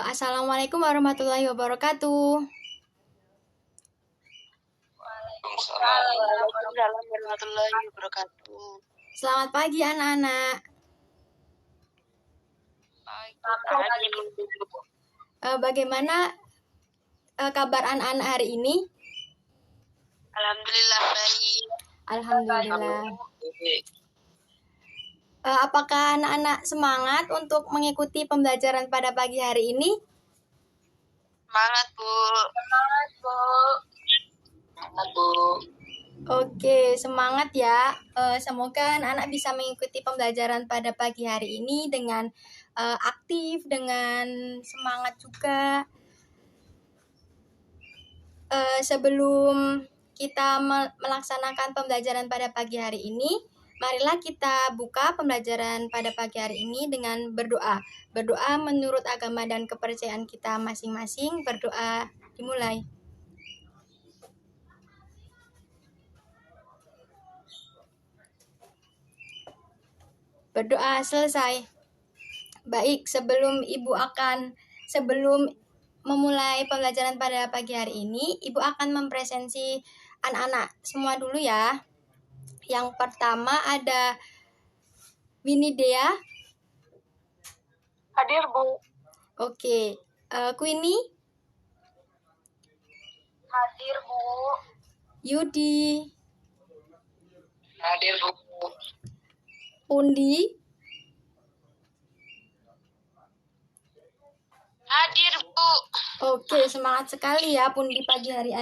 Assalamualaikum warahmatullahi wabarakatuh. Waalaikumsalam warahmatullahi wabarakatuh. Selamat pagi anak-anak. Pagi. Bagaimana kabar anak-anak hari ini? Alhamdulillah baik. Alhamdulillah. Apakah anak-anak semangat untuk mengikuti pembelajaran pada pagi hari ini? Semangat, Bu. Semangat, Bu. Semangat, Bu. Oke, semangat ya. Semoga anak-anak bisa mengikuti pembelajaran pada pagi hari ini dengan aktif, dengan semangat juga. Sebelum kita melaksanakan pembelajaran pada pagi hari ini, marilah kita buka pembelajaran pada pagi hari ini dengan berdoa. Berdoa menurut agama dan kepercayaan kita masing-masing. Berdoa dimulai. Berdoa selesai. Baik, sebelum memulai pembelajaran pada pagi hari ini, Ibu akan mempresentasi anak-anak semua dulu ya. Yang pertama ada Winidea. Hadir, Bu. Oke, Queenie. Hadir, Bu. Yudi. Hadir, Bu. Pundi. Hadir, Bu. Oke, semangat sekali ya Pundi pagi hari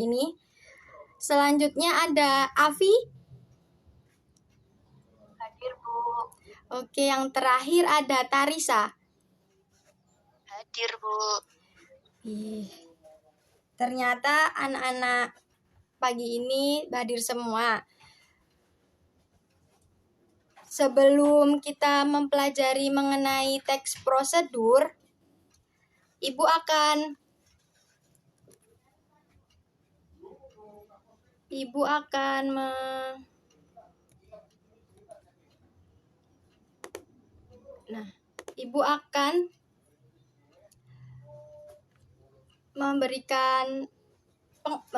ini. Selanjutnya ada Avi. Hadir, Bu. Oke, yang terakhir ada Tarisa. Hadir, Bu. Ternyata anak-anak pagi ini hadir semua. Sebelum kita mempelajari mengenai teks prosedur, Ibu akan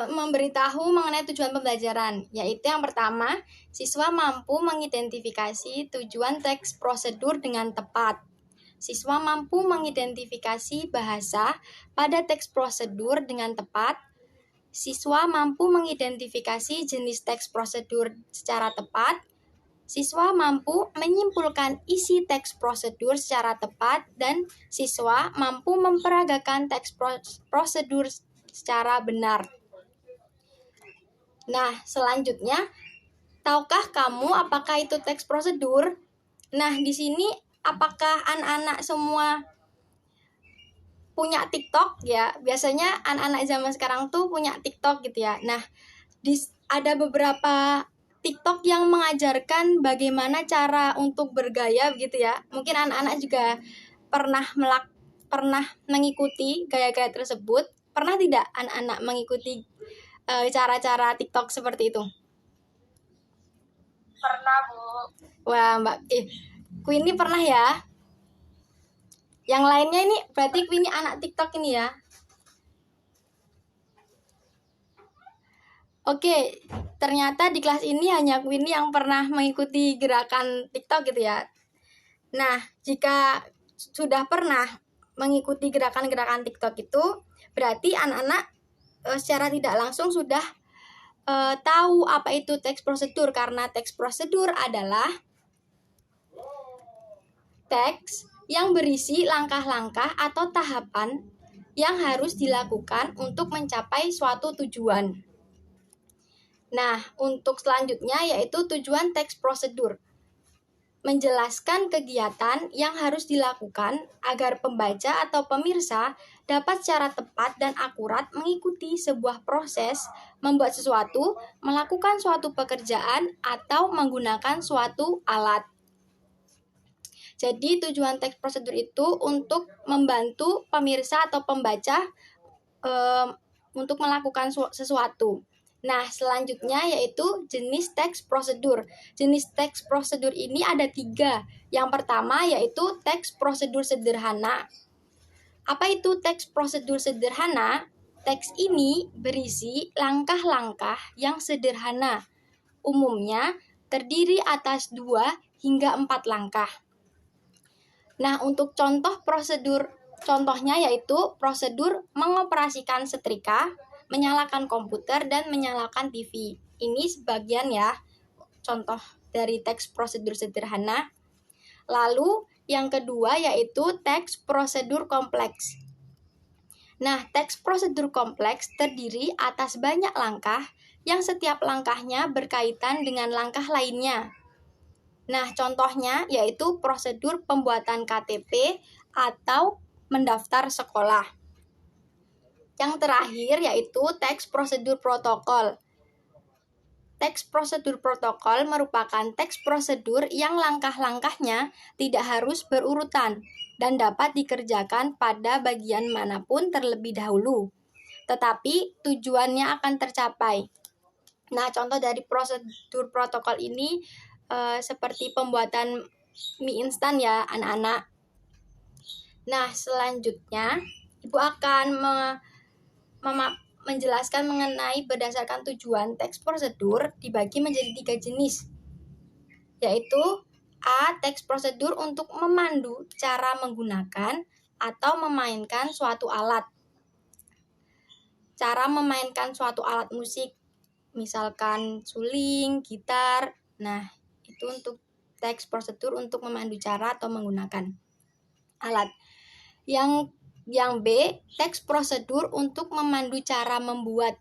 memberitahu mengenai tujuan pembelajaran, yaitu yang pertama, siswa mampu mengidentifikasi tujuan teks prosedur dengan tepat. Siswa mampu mengidentifikasi bahasa pada teks prosedur dengan tepat. Siswa mampu mengidentifikasi jenis teks prosedur secara tepat. Siswa mampu menyimpulkan isi teks prosedur secara tepat, dan siswa mampu memperagakan teks prosedur secara benar. Nah, selanjutnya, tahukah kamu apakah itu teks prosedur? Nah, di sini apakah anak-anak semua punya TikTok ya? Biasanya anak-anak zaman sekarang tuh punya TikTok gitu ya. Nah, ada beberapa TikTok yang mengajarkan bagaimana cara untuk bergaya gitu ya. Mungkin anak-anak juga pernah mengikuti gaya-gaya tersebut. Pernah tidak anak-anak mengikuti cara-cara TikTok seperti itu? Pernah, Bu. Wah, Queenie pernah ya? Yang lainnya ini berarti Queenie anak TikTok ini ya? Oke, ternyata di kelas ini hanya Queenie yang pernah mengikuti gerakan TikTok gitu ya. Nah, jika sudah pernah mengikuti gerakan-gerakan TikTok itu, berarti anak-anak secara tidak langsung sudah tahu apa itu teks prosedur, karena teks prosedur adalah teks yang berisi langkah-langkah atau tahapan yang harus dilakukan untuk mencapai suatu tujuan. Nah, untuk selanjutnya yaitu tujuan teks prosedur. Menjelaskan kegiatan yang harus dilakukan agar pembaca atau pemirsa dapat secara tepat dan akurat mengikuti sebuah proses, membuat sesuatu, melakukan suatu pekerjaan, atau menggunakan suatu alat. Jadi tujuan teks prosedur itu untuk membantu pemirsa atau pembaca untuk melakukan sesuatu. Nah, selanjutnya yaitu jenis teks prosedur. Jenis teks prosedur ini ada 3. Yang pertama yaitu teks prosedur sederhana. Apa itu teks prosedur sederhana? Teks ini berisi langkah-langkah yang sederhana. Umumnya terdiri atas 2 hingga 4 langkah. Nah, untuk contohnya yaitu prosedur mengoperasikan setrika, menyalakan komputer, dan menyalakan TV. Ini sebagian ya, contoh dari teks prosedur sederhana. Lalu, yang kedua yaitu teks prosedur kompleks. Nah, teks prosedur kompleks terdiri atas banyak langkah yang setiap langkahnya berkaitan dengan langkah lainnya. Nah, contohnya yaitu prosedur pembuatan KTP atau mendaftar sekolah. Yang terakhir yaitu teks prosedur protokol. Teks prosedur protokol merupakan teks prosedur yang langkah-langkahnya tidak harus berurutan dan dapat dikerjakan pada bagian manapun terlebih dahulu, tetapi tujuannya akan tercapai. Nah, contoh dari prosedur protokol ini seperti pembuatan mie instan ya, anak-anak. Nah, selanjutnya Ibu akan menjelaskan mengenai berdasarkan tujuan teks prosedur dibagi menjadi 3 jenis, yaitu A. Teks prosedur untuk memandu cara menggunakan atau memainkan suatu alat. Cara memainkan suatu alat musik, misalkan suling, gitar. Nah, itu untuk teks prosedur untuk memandu cara atau menggunakan alat. Yang B, teks prosedur untuk memandu cara membuat.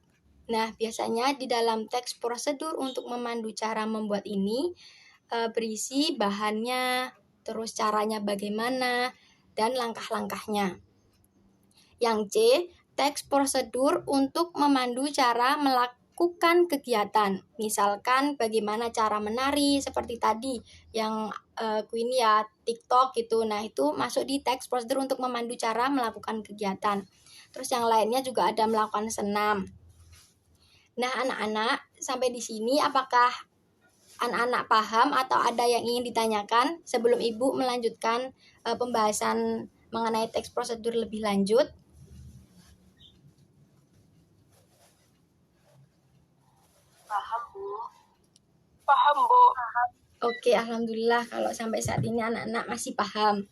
Nah, biasanya di dalam teks prosedur untuk memandu cara membuat ini berisi bahannya, terus caranya bagaimana, dan langkah-langkahnya. Yang C, teks prosedur untuk memandu cara melakukan kegiatan. Misalkan bagaimana cara menari seperti tadi yang Queenie ya, TikTok gitu. Nah, itu masuk di teks prosedur untuk memandu cara melakukan kegiatan. Terus yang lainnya juga ada melakukan senam. Nah, anak-anak, sampai di sini apakah anak-anak paham atau ada yang ingin ditanyakan sebelum Ibu melanjutkan pembahasan mengenai teks prosedur lebih lanjut? Paham, Bu. Paham, Bu. Oke, alhamdulillah kalau sampai saat ini anak-anak masih paham.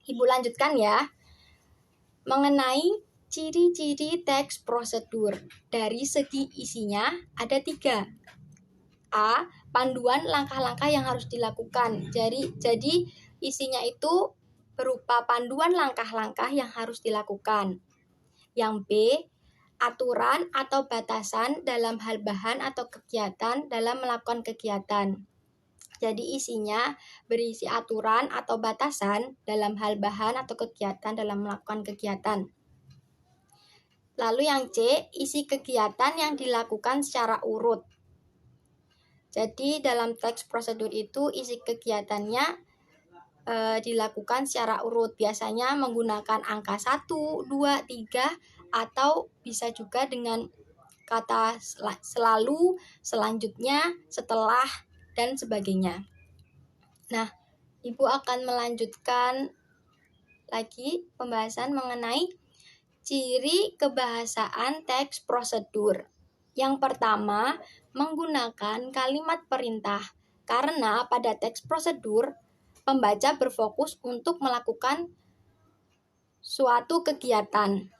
Ibu lanjutkan ya. Mengenai ciri-ciri teks prosedur. Dari segi isinya ada 3. A. Panduan langkah-langkah yang harus dilakukan. Jadi isinya itu berupa panduan langkah-langkah yang harus dilakukan. Yang B. Aturan atau batasan dalam hal bahan atau kegiatan dalam melakukan kegiatan. Jadi isinya berisi aturan atau batasan dalam hal bahan atau kegiatan dalam melakukan kegiatan. Lalu yang C, isi kegiatan yang dilakukan secara urut. Jadi dalam teks prosedur itu isi kegiatannya dilakukan secara urut. Biasanya menggunakan angka 1, 2, 3 atau bisa juga dengan kata selalu, selanjutnya, setelah, dan sebagainya. Nah, Ibu akan melanjutkan lagi pembahasan mengenai ciri kebahasaan teks prosedur. Yang pertama, menggunakan kalimat perintah. Karena pada teks prosedur, pembaca berfokus untuk melakukan suatu kegiatan.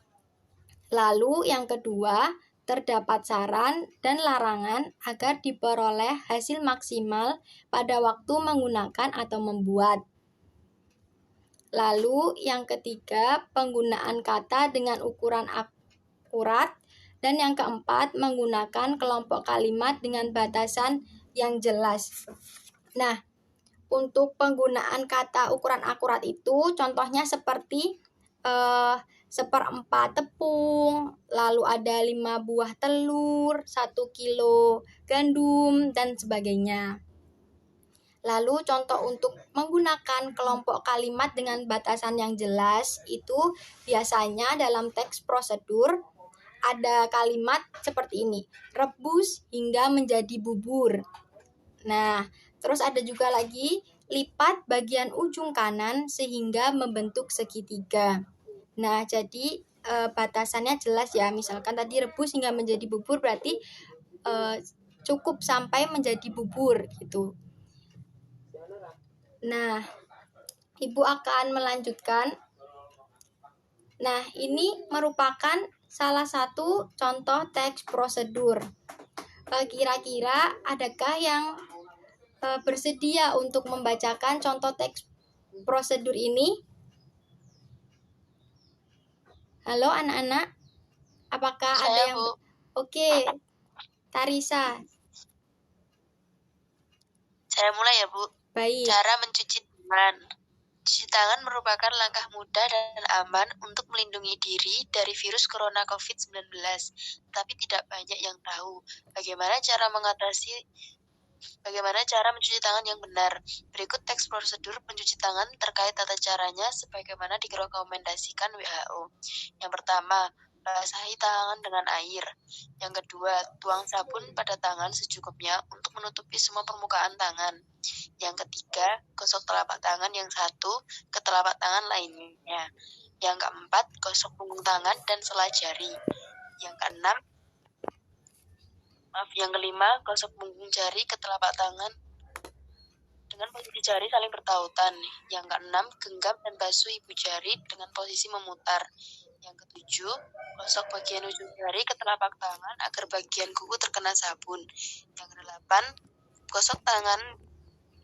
Lalu yang kedua, terdapat saran dan larangan agar diperoleh hasil maksimal pada waktu menggunakan atau membuat. Lalu yang ketiga, penggunaan kata dengan ukuran akurat. Dan yang keempat, menggunakan kelompok kalimat dengan batasan yang jelas. Nah, untuk penggunaan kata ukuran akurat itu contohnya seperti 1/4 tepung, lalu ada 5 buah telur, 1 kilo gandum, dan sebagainya. Lalu contoh untuk menggunakan kelompok kalimat dengan batasan yang jelas itu biasanya dalam teks prosedur ada kalimat seperti ini, rebus hingga menjadi bubur. Nah, terus ada juga lagi, lipat bagian ujung kanan sehingga membentuk segitiga. Nah, jadi batasannya jelas ya. Misalkan tadi rebus hingga menjadi bubur berarti cukup sampai menjadi bubur gitu. Nah, Ibu akan melanjutkan. Nah, ini merupakan salah satu contoh teks prosedur. Kira-kira adakah yang bersedia untuk membacakan contoh teks prosedur ini? Halo anak-anak, apakah ada Saya, yang... Bu. Oke, Tarisa. Saya mulai ya, Bu. Baik. Cara mencuci tangan. Cuci tangan merupakan langkah mudah dan aman untuk melindungi diri dari virus corona COVID-19. Tapi tidak banyak yang tahu bagaimana cara mencuci tangan yang benar. Berikut teks prosedur pencuci tangan terkait tata caranya sebagaimana direkomendasikan WHO. Yang pertama, basahi tangan dengan air. Yang kedua, tuang sabun pada tangan secukupnya untuk menutupi semua permukaan tangan. Yang ketiga, gosok telapak tangan yang satu ke telapak tangan lainnya. Yang keempat, gosok punggung tangan dan sela jari. Yang kelima, gosok punggung jari ke telapak tangan dengan posisi jari saling bertautan. Yang keenam, genggam dan basuh ibu jari dengan posisi memutar. Yang ketujuh, gosok bagian ujung jari ke telapak tangan agar bagian kuku terkena sabun. Yang kedelapan, gosok tangan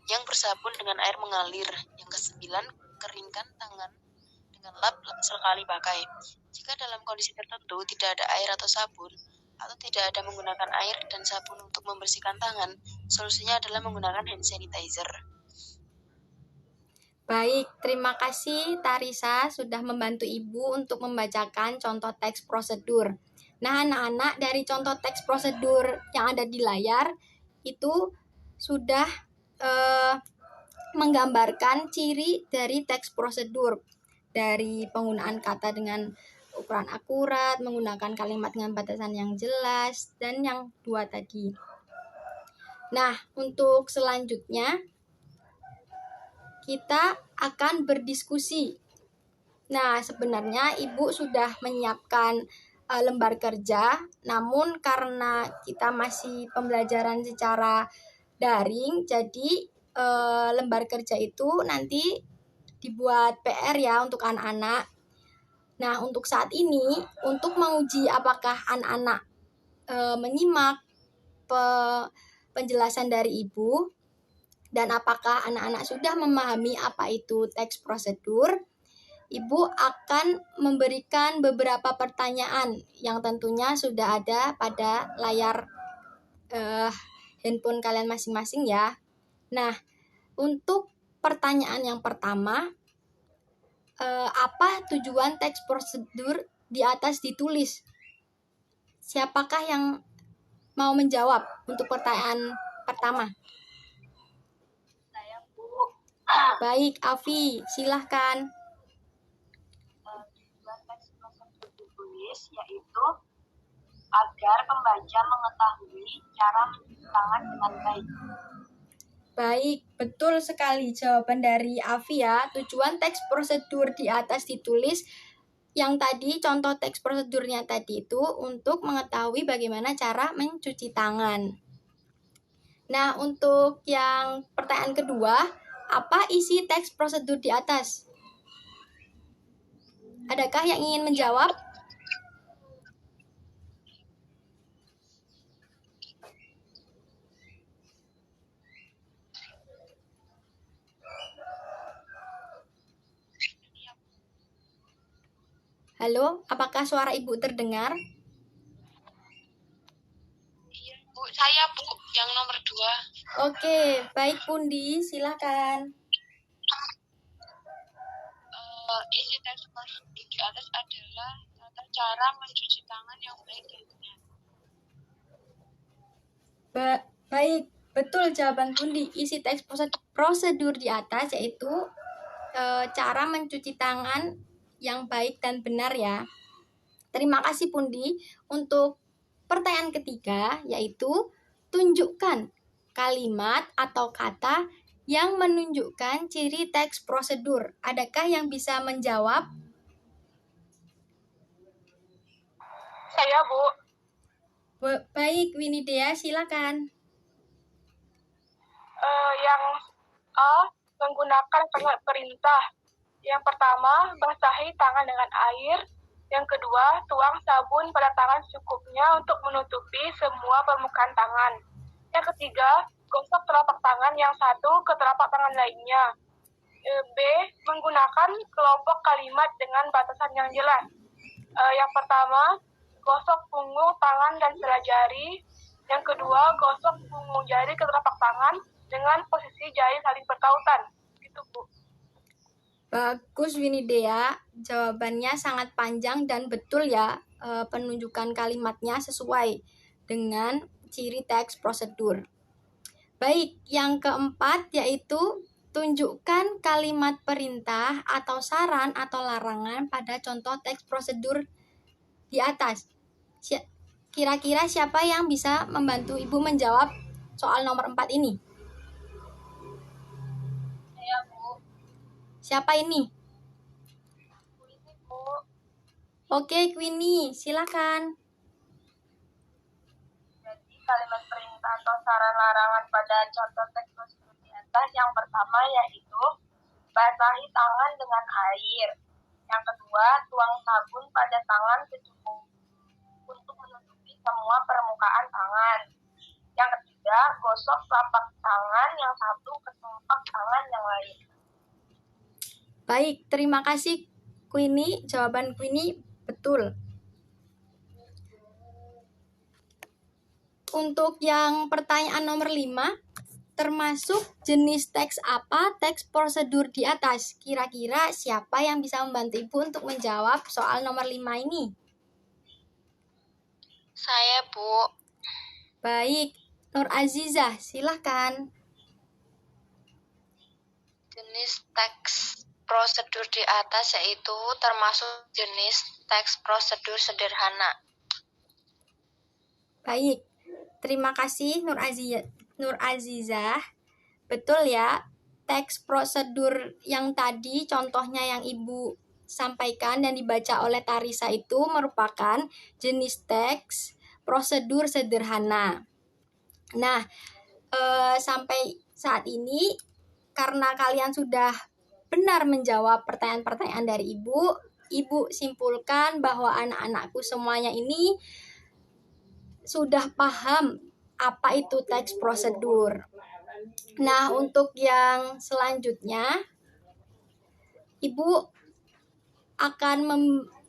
yang bersabun dengan air mengalir. Yang kesembilan, keringkan tangan dengan lap sekali pakai. Jika dalam kondisi tertentu tidak ada air atau sabun, atau tidak ada menggunakan air dan sabun untuk membersihkan tangan, solusinya adalah menggunakan hand sanitizer. Baik, terima kasih Tarisa sudah membantu Ibu untuk membacakan contoh teks prosedur. Nah, anak-anak, dari contoh teks prosedur yang ada di layar itu sudah menggambarkan ciri dari teks prosedur, dari penggunaan kata dengan ukuran akurat, menggunakan kalimat dengan batasan yang jelas, dan yang dua tadi. Nah, untuk selanjutnya kita akan berdiskusi. Nah, sebenarnya Ibu sudah menyiapkan lembar kerja, namun karena kita masih pembelajaran secara daring, jadi lembar kerja itu nanti dibuat PR ya untuk anak-anak. Nah, untuk saat ini, untuk menguji apakah anak-anak menyimak penjelasan dari Ibu dan apakah anak-anak sudah memahami apa itu teks prosedur, Ibu akan memberikan beberapa pertanyaan yang tentunya sudah ada pada layar handphone kalian masing-masing ya. Nah, untuk pertanyaan yang pertama, apa tujuan teks prosedur di atas ditulis? Siapakah yang mau menjawab untuk pertanyaan pertama? Saya, Bu. Baik, Afi, silahkan. Tujuan teks prosedur ditulis yaitu agar pembaca mengetahui cara mencuci tangan dengan baik. Baik, betul sekali jawaban dari Afi ya. Tujuan teks prosedur di atas ditulis yang tadi, contoh teks prosedurnya tadi itu untuk mengetahui bagaimana cara mencuci tangan. Nah, untuk yang pertanyaan kedua, apa isi teks prosedur di atas? Adakah yang ingin menjawab? Halo, apakah suara Ibu terdengar? Iya, Bu. Saya, Bu, yang nomor 2. Oke, baik Pundi, silakan. Isi teks prosedur di atas adalah tata cara mencuci tangan yang baik dan benar. Baik, betul jawaban Pundi. Isi teks prosedur di atas yaitu cara mencuci tangan yang baik dan benar ya. Terima kasih Pundi. Untuk pertanyaan ketiga, yaitu tunjukkan kalimat atau kata yang menunjukkan ciri teks prosedur. Adakah yang bisa menjawab? Saya, Bu. Baik, Winidea, silakan. Yang A, menggunakan kalimat perintah. Yang pertama, basahi tangan dengan air. Yang kedua, tuang sabun pada tangan secukupnya untuk menutupi semua permukaan tangan. Yang ketiga, gosok telapak tangan yang satu ke telapak tangan lainnya. B, menggunakan kelompok kalimat dengan batasan yang jelas. Yang pertama, gosok punggung tangan dan sela jari. Yang kedua, gosok punggung jari ke telapak tangan dengan posisi jari saling bertautan. Gitu, Bu. Bagus Winidea, jawabannya sangat panjang dan betul ya, penunjukan kalimatnya sesuai dengan ciri teks prosedur. Baik, yang keempat yaitu tunjukkan kalimat perintah atau saran atau larangan pada contoh teks prosedur di atas. Kira-kira siapa yang bisa membantu Ibu menjawab soal nomor 4 ini? Saya, Bu. Siapa ini? Ini, Bu. Oke, Queenie, silakan. Jadi kalimat perintah atau saran larangan pada contoh teks prosedur di atas yang pertama yaitu basahi tangan dengan air. Yang kedua, tuang sabun pada tangan secukupnya untuk menutupi semua permukaan tangan. Yang ketiga, gosok telapak tangan yang satu ke telapak tangan yang lain. Baik, terima kasih Queenie. Jawaban Queenie betul. Untuk yang pertanyaan nomor 5, termasuk jenis teks apa teks prosedur di atas? Kira-kira siapa yang bisa membantu Ibu untuk menjawab soal nomor 5 ini? Saya, Bu. Baik, Nur Azizah, silahkan. Jenis teks prosedur di atas yaitu termasuk jenis teks prosedur sederhana. Baik, terima kasih Nur Azizah. Betul ya, teks prosedur yang tadi contohnya yang Ibu sampaikan dan dibaca oleh Tarisa itu merupakan jenis teks prosedur sederhana. Nah, sampai saat ini karena kalian sudah benar menjawab pertanyaan-pertanyaan dari Ibu simpulkan bahwa anak-anakku semuanya ini sudah paham apa itu teks prosedur. Nah, untuk yang selanjutnya, Ibu akan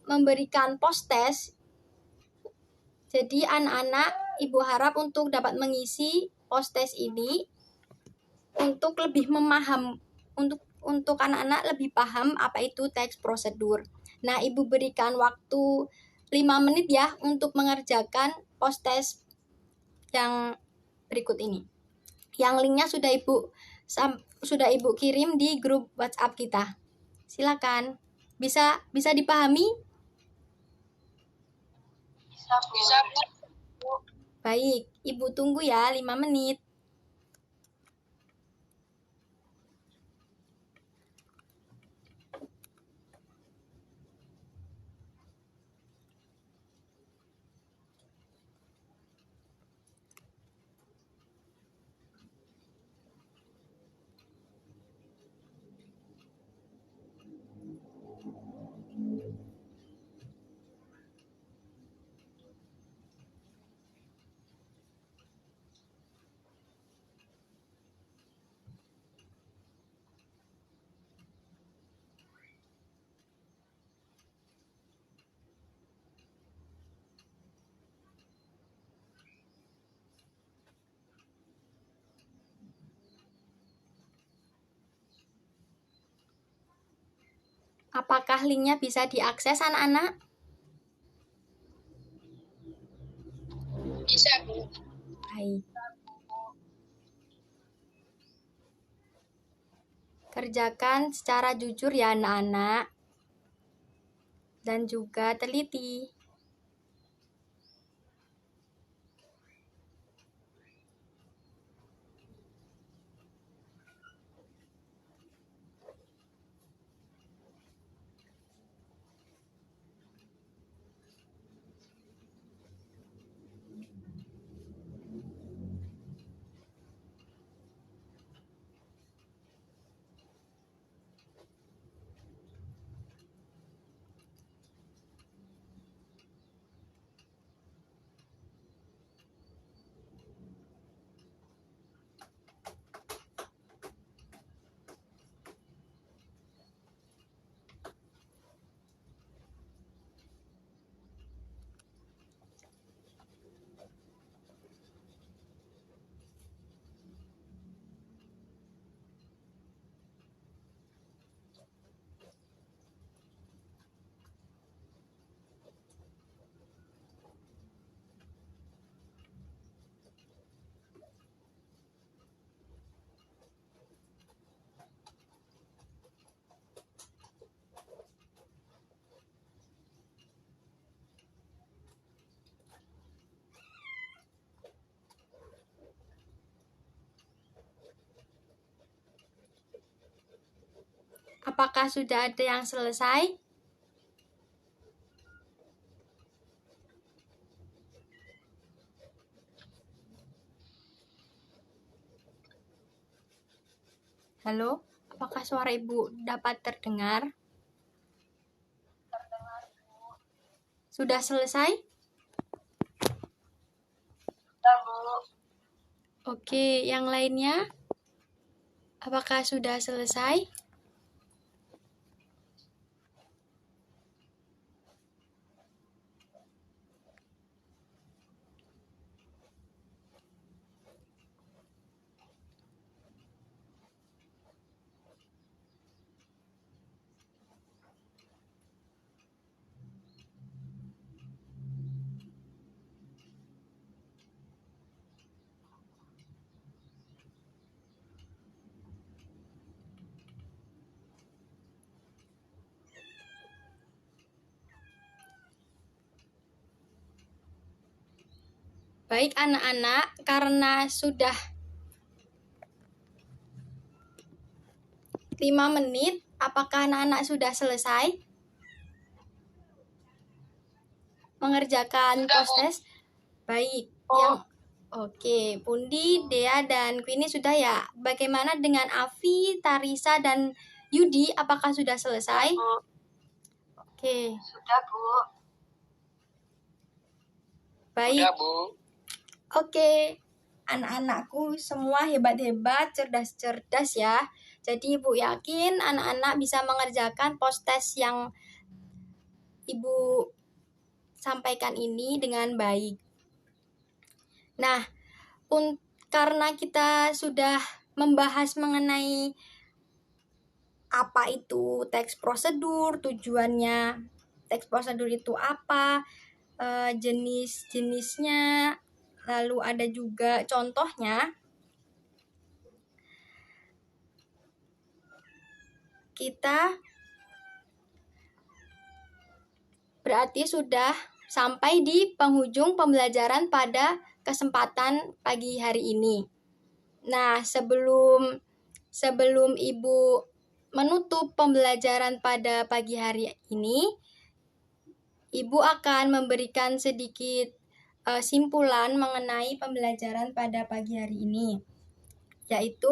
memberikan post test. Jadi anak-anak Ibu harap untuk dapat mengisi post test ini untuk lebih untuk anak-anak lebih paham apa itu teks prosedur. Nah, Ibu berikan waktu 5 menit ya untuk mengerjakan post test yang berikut ini. Yang linknya sudah Ibu kirim di grup WhatsApp kita. Silakan. Bisa dipahami? Bisa, Bu. Baik, Ibu tunggu ya 5 menit. Apakah linknya bisa diakses anak-anak? Bisa, Bu. Baik. Kerjakan secara jujur ya anak-anak. Dan juga teliti. apakah sudah ada yang selesai? Halo, apakah suara Ibu dapat terdengar? Sudah selesai? Sudah, Bu. Oke, yang lainnya? Apakah sudah selesai? Baik anak-anak, karena sudah 5 menit, apakah anak-anak sudah selesai mengerjakan post-test? Baik, Oke, Pundi, Dea, dan Queenie sudah ya. Bagaimana dengan Avi, Tarisa, dan Yudi? Apakah sudah selesai? Bu. Oke, Sudah, Bu. baik. Udah, Bu. Oke, anak-anakku semua hebat-hebat, cerdas-cerdas ya. Jadi Ibu yakin anak-anak bisa mengerjakan post-test yang Ibu sampaikan ini dengan baik. Nah, karena kita sudah membahas mengenai apa itu teks prosedur, tujuannya teks prosedur itu apa, jenis-jenisnya, lalu ada juga contohnya. Kita berarti sudah sampai di penghujung pembelajaran pada kesempatan pagi hari ini. Nah, sebelum Ibu menutup pembelajaran pada pagi hari ini, Ibu akan memberikan sedikit simpulan mengenai pembelajaran pada pagi hari ini, yaitu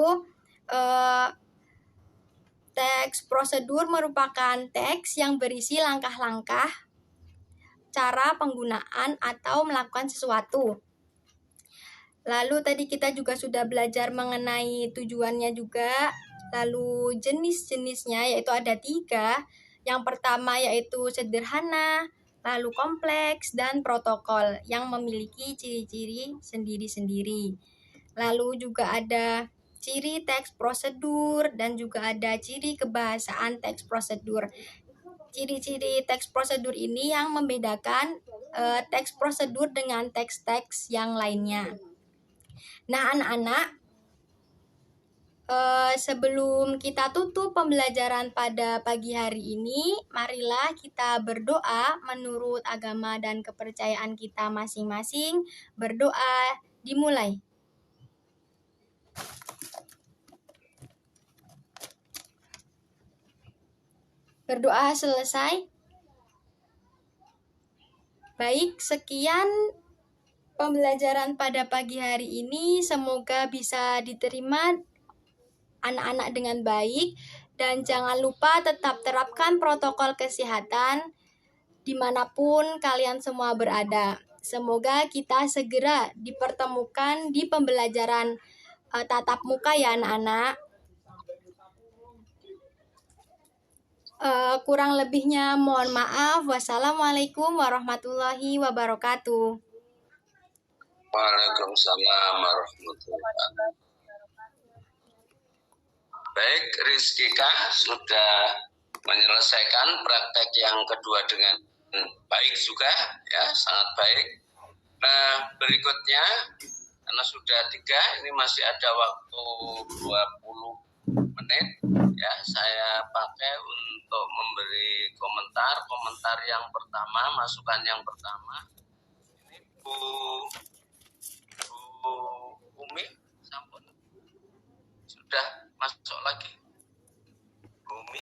teks prosedur merupakan teks yang berisi langkah-langkah cara penggunaan atau melakukan sesuatu. Lalu tadi kita juga sudah belajar mengenai tujuannya juga, lalu jenis-jenisnya yaitu ada 3. Yang pertama yaitu sederhana, lalu kompleks, dan protokol yang memiliki ciri-ciri sendiri-sendiri. Lalu juga ada ciri teks prosedur dan juga ada ciri kebahasaan teks prosedur. Ciri-ciri teks prosedur ini yang membedakan teks prosedur dengan teks-teks yang lainnya. Nah, anak-anak, sebelum kita tutup pembelajaran pada pagi hari ini, marilah kita berdoa menurut agama dan kepercayaan kita masing-masing. Berdoa dimulai. Berdoa selesai. Baik, sekian pembelajaran pada pagi hari ini. Semoga bisa diterima anak-anak dengan baik. Dan jangan lupa tetap terapkan protokol kesehatan dimanapun kalian semua berada. Semoga kita segera dipertemukan di pembelajaran tatap muka ya anak-anak. Kurang lebihnya mohon maaf. Wassalamualaikum warahmatullahi wabarakatuh. Waalaikumsalam warahmatullahi wabarakatuh. Baik, Rizkika sudah menyelesaikan praktek yang kedua dengan baik juga, ya, sangat baik. Nah, berikutnya, karena sudah 3, ini masih ada waktu 20 menit, ya, saya pakai untuk memberi komentar yang pertama, masukan yang pertama. Ini Bu Umi